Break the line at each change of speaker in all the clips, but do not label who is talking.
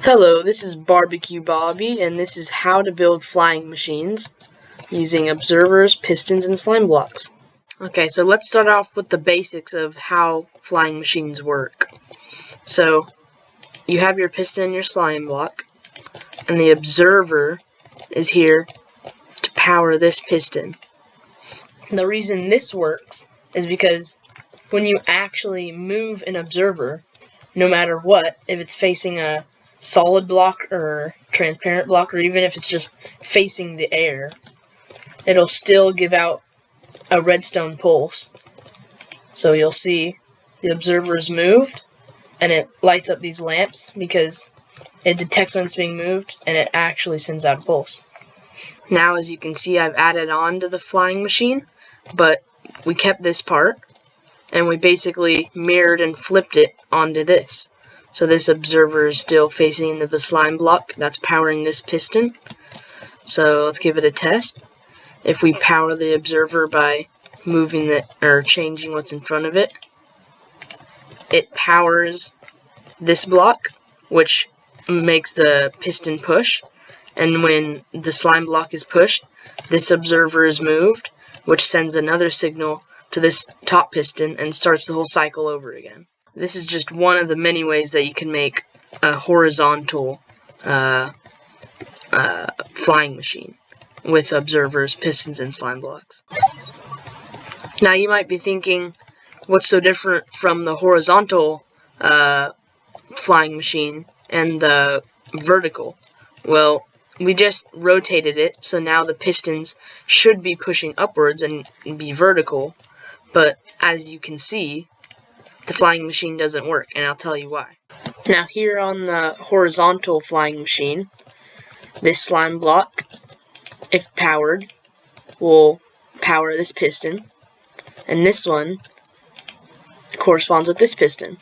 Hello, this is Barbecue Bobby, and this is how to build flying machines using observers, pistons, and slime blocks. Okay, so let's start off with the basics of how flying machines work. So, you have your piston and your slime block, and the observer is here to power this piston. And the reason this works is because when you actually move an observer, no matter what, if it's facing a solid block or transparent block, or even if it's just facing the air, it'll still give out a redstone pulse. So you'll see the observer is moved and it lights up these lamps because it detects when it's being moved and it actually sends out a pulse. Now, as you can see, I've added on to the flying machine, but we kept this part and we basically mirrored and flipped it onto this. So this observer is still facing into the slime block that's powering this piston. So let's give it a test. If we power the observer by moving or changing what's in front of it, it powers this block, which makes the piston push. And when the slime block is pushed, this observer is moved, which sends another signal to this top piston and starts the whole cycle over again. This is just one of the many ways that you can make a horizontal flying machine with observers, pistons, and slime blocks. Now you might be thinking, what's so different from the horizontal flying machine and the vertical? Well, we just rotated it, so now the pistons should be pushing upwards and be vertical, but as you can see, the flying machine doesn't work, and I'll tell you why. Now here on the horizontal flying machine, this slime block, if powered, will power this piston, and this one corresponds with this piston,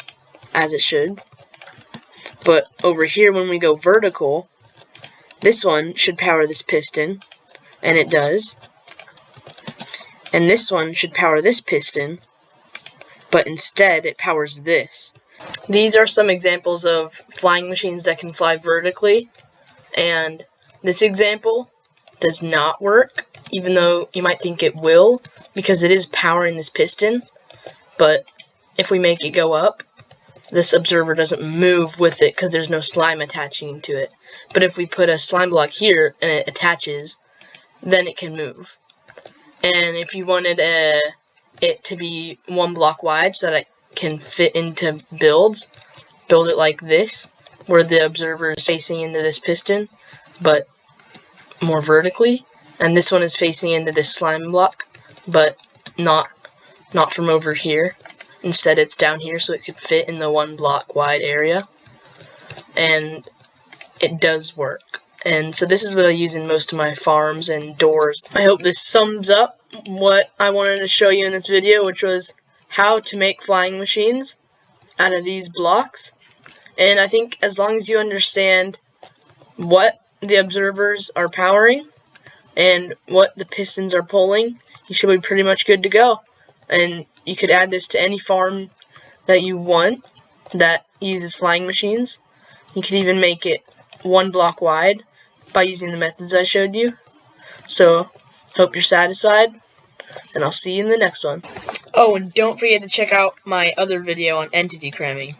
as it should. But over here, when we go vertical, this one should power this piston, and it does. And this one should power this piston, but instead it powers this. These are some examples of flying machines that can fly vertically, and this example does not work, even though you might think it will, because it is powering this piston. But if we make it go up, this observer doesn't move with it because there's no slime attaching to it. But if we put a slime block here and it attaches, then it can move. And if you wanted it to be one block wide so that it can fit into build it like this, where the observer is facing into this piston, but more vertically, and this one is facing into this slime block, but not from over here. Instead, it's down here so it could fit in the one block wide area, and it does work. And so this is what I use in most of my farms and doors. I hope this sums up what I wanted to show you in this video, which was how to make flying machines out of these blocks. And I think as long as you understand what the observers are powering and what the pistons are pulling, you should be pretty much good to go. And you could add this to any farm that you want that uses flying machines. You could even make it one block wide by using the methods I showed you. So, hope you're satisfied, and I'll see you in the next one. Oh, and don't forget to check out my other video on entity cramming.